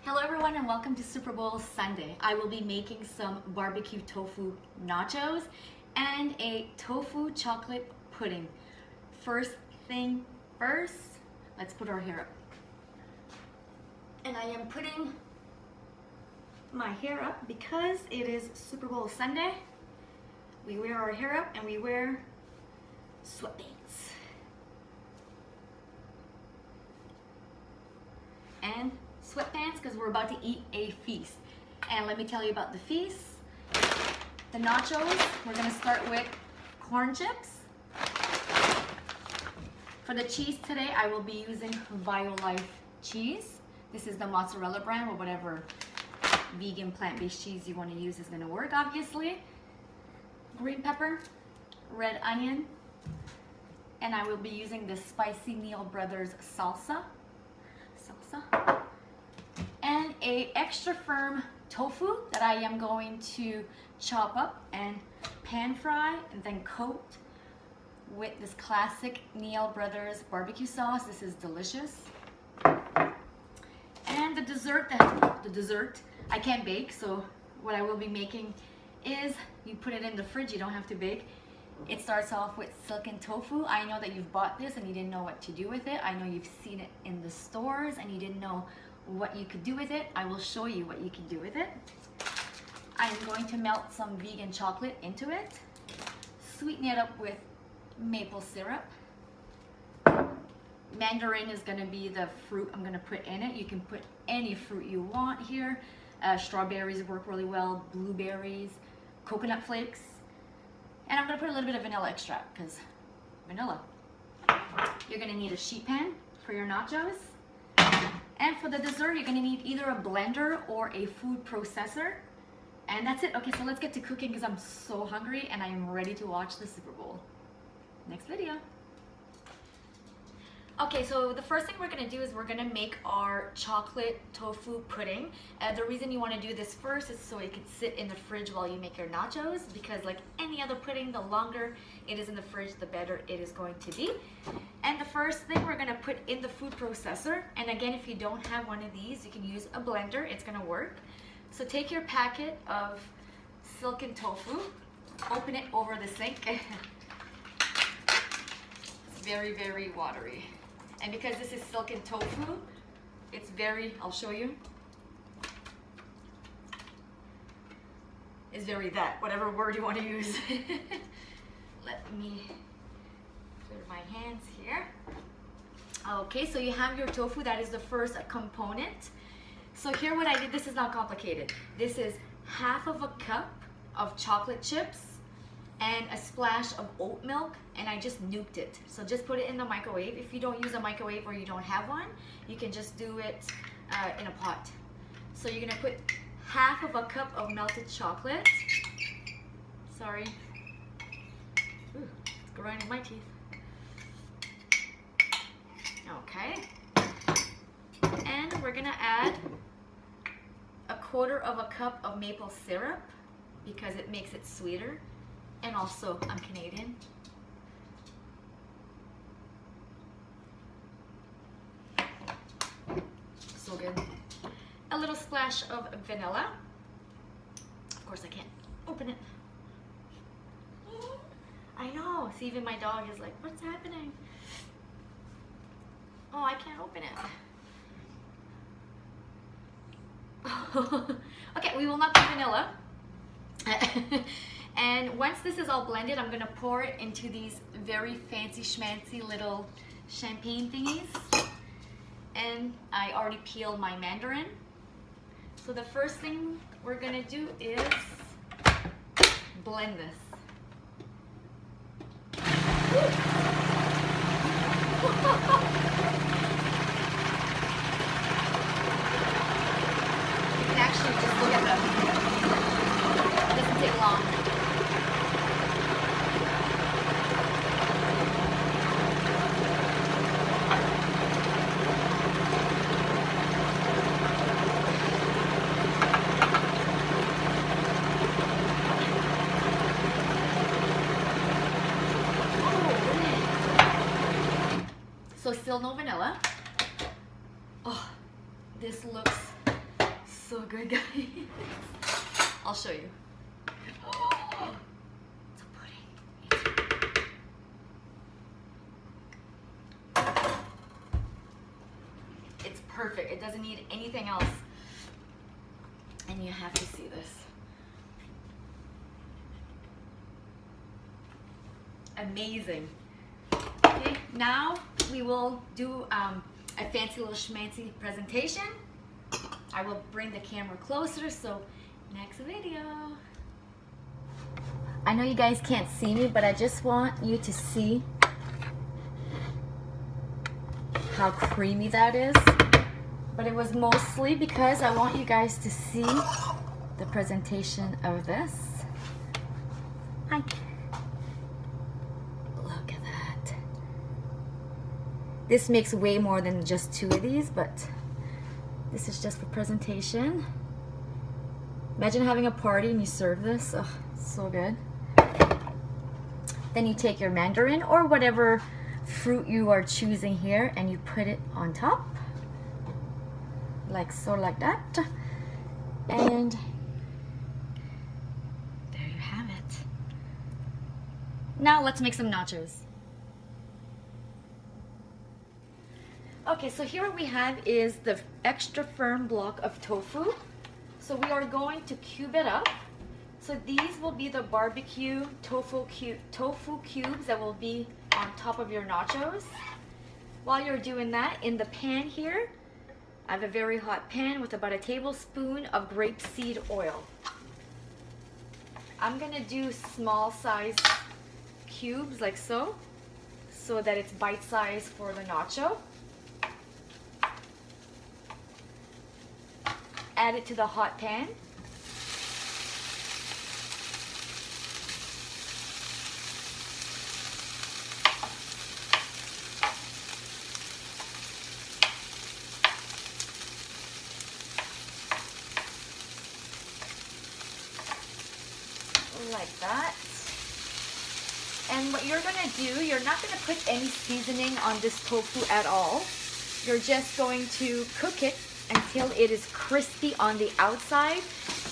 Hello everyone and welcome to Super Bowl Sunday. I will be making some barbecue tofu nachos and a tofu chocolate pudding. First thing first, let's put our hair up. And I am putting my hair up because it is Super Bowl Sunday. We wear our hair up and we wear sweatpants. And sweatpants because we're about to eat a feast. And let me tell you about the feast. The nachos, we're gonna start with corn chips. For the cheese today, I will be using Violife cheese. This is the mozzarella brand, or whatever vegan plant-based cheese you want to use is gonna work, obviously. Green pepper, red onion, and I will be using the spicy Neal Brothers salsa. And a extra firm tofu that I am going to chop up and pan fry and then coat with this classic Neal Brothers barbecue sauce. This is delicious. And the dessert, I can't bake, so what I will be making is you put it in the fridge, you don't have to bake. It starts off with silken tofu. I know that you've bought this and you didn't know what to do with it. I know you've seen it in the stores and you didn't know what you could do with it. I will show you what you can do with it. I'm going to melt some vegan chocolate into it, sweeten it up with maple syrup. Mandarin is going to be the fruit I'm going to put in it. You can put any fruit you want here. Strawberries work really well, blueberries, coconut flakes. And I'm going to put a little bit of vanilla extract because vanilla. You're going to need a sheet pan for your nachos. And for the dessert, you're going to need either a blender or a food processor. And that's it. Okay, so let's get to cooking because I'm so hungry and I am ready to watch the Super Bowl. Next video. Okay, so the first thing we're going to do is we're going to make our chocolate tofu pudding. The reason you want to do this first is so it can sit in the fridge while you make your nachos, because like any other pudding, the longer it is in the fridge, the better it is going to be. And the first thing we're going to put in the food processor, and again, if you don't have one of these, you can use a blender. It's going to work. So take your packet of silken tofu, open it over the sink. It's very, very watery. And because this is silken tofu, it's very, I'll show you. It's very that, whatever word you want to use. Let me clear my hands here. Okay, so you have your tofu, that is the first component. So here what I did, this is not complicated. This is half of a cup of chocolate chips and a splash of oat milk, and I just nuked it. So just put it in the microwave. If you don't use a microwave or you don't have one, you can just do it in a pot. So you're gonna put half of a cup of melted chocolate. Sorry. Ooh, it's grinding my teeth. Okay. And we're gonna add a quarter of a cup of maple syrup because it makes it sweeter. And also, I'm Canadian. So good. A little splash of vanilla. Of course, I can't open it. I know. See, even my dog is like, what's happening? Oh, I can't open it. Okay, we will not put vanilla. And once this is all blended, I'm gonna pour it into these very fancy schmancy little champagne thingies. And I already peeled my mandarin. So the first thing we're gonna do is blend this. You can actually just look at them. It doesn't take long. So still no vanilla. Oh, this looks so good, guys. I'll show you. Oh, it's a pudding. It's perfect. It doesn't need anything else. And you have to see this. Amazing. Okay, now we will do a fancy little schmancy presentation. I will bring the camera closer, so next video. I know you guys can't see me, but I just want you to see how creamy that is. But it was mostly because I want you guys to see the presentation of this. Hi. Look at that. This makes way more than just 2 of these, but this is just for presentation. Imagine having a party and you serve this. Oh, so good. Then you take your mandarin or whatever fruit you are choosing here and you put it on top. Like so, like that. And there you have it. Now let's make some nachos. Okay, so here what we have is the extra firm block of tofu. So we are going to cube it up. So these will be the barbecue tofu cubes that will be on top of your nachos. While you're doing that, in the pan here, I have a very hot pan with about a tablespoon of grapeseed oil. I'm gonna do small size cubes like so that it's bite size for the nacho. Add it to the hot pan. Like that. And what you're gonna do, you're not gonna put any seasoning on this tofu at all. You're just going to cook it until it is crispy on the outside.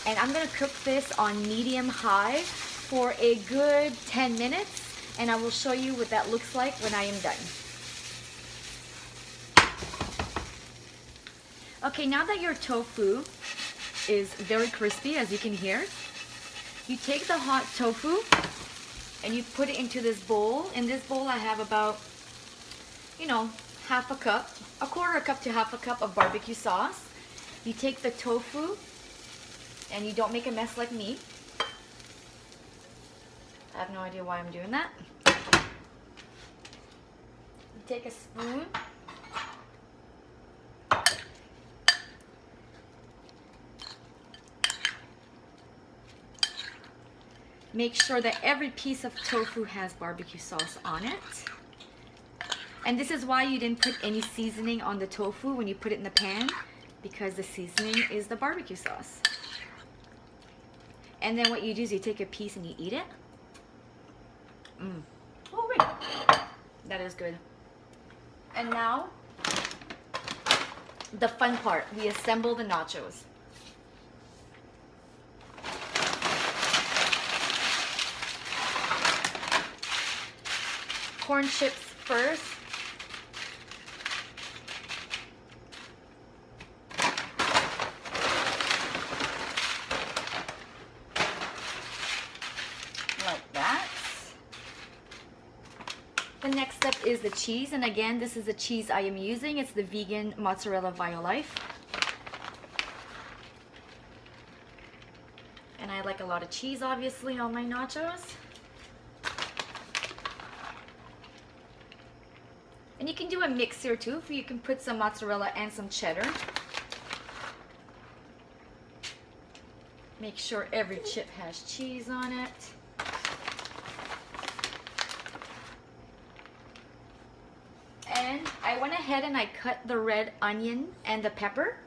And I'm gonna cook this on medium high for a good 10 minutes. And I will show you what that looks like when I am done. Okay, now that your tofu is very crispy, as you can hear, you take the hot tofu and you put it into this bowl. In this bowl I have about, half a cup, a quarter cup to half a cup of barbecue sauce. You take the tofu and you don't make a mess like me. I have no idea why I'm doing that. You take a spoon. Make sure that every piece of tofu has barbecue sauce on it. And this is why you didn't put any seasoning on the tofu when you put it in the pan, because the seasoning is the barbecue sauce. And then what you do is you take a piece and you eat it. Oh wait, that is good. And now, the fun part, we assemble the nachos. Corn chips first. Like that. The next step is the cheese, and again, this is the cheese I am using. It's the vegan mozzarella Violife. And I like a lot of cheese, obviously, on my nachos. And you can do a mix here too. You can put some mozzarella and some cheddar. Make sure every chip has cheese on it. And I went ahead and I cut the red onion and the pepper.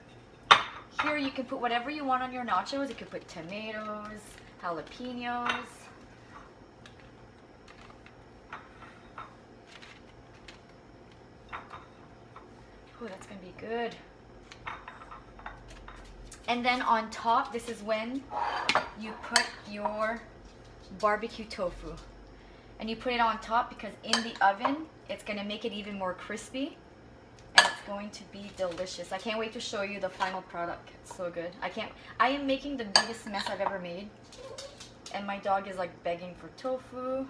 Here you can put whatever you want on your nachos. You can put tomatoes, jalapenos. Oh, that's gonna be good. And then on top, this is when you put your barbecue tofu. And you put it on top because in the oven, it's gonna make it even more crispy. And it's going to be delicious. I can't wait to show you the final product. It's so good. I am making the biggest mess I've ever made. And my dog is like begging for tofu.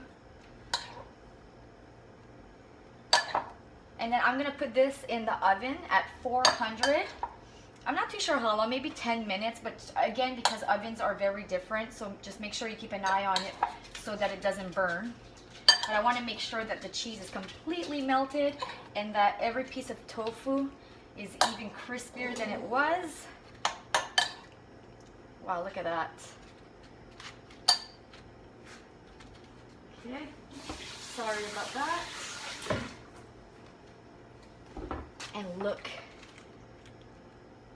And then I'm gonna put this in the oven at 400. I'm not too sure how long, maybe 10 minutes, but again, because ovens are very different, so just make sure you keep an eye on it so that it doesn't burn. But I want to make sure that the cheese is completely melted and that every piece of tofu is even crispier than it was. Wow, look at that. Okay, sorry about that. And look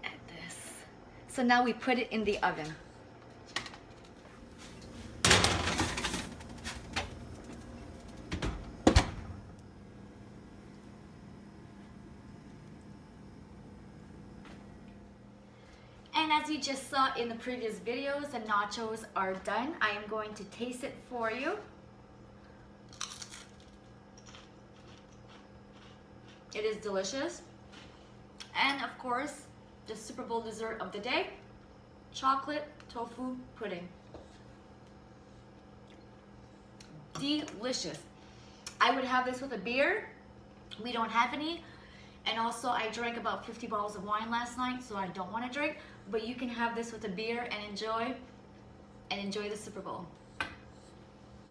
at this. So now we put it in the oven. And as you just saw in the previous videos, the nachos are done. I am going to taste it for you. It is delicious. And of course, the Super Bowl dessert of the day, chocolate tofu pudding. Delicious. I would have this with a beer. We don't have any. And also I drank about 50 bottles of wine last night, so I don't want to drink. But you can have this with a beer and enjoy the Super Bowl.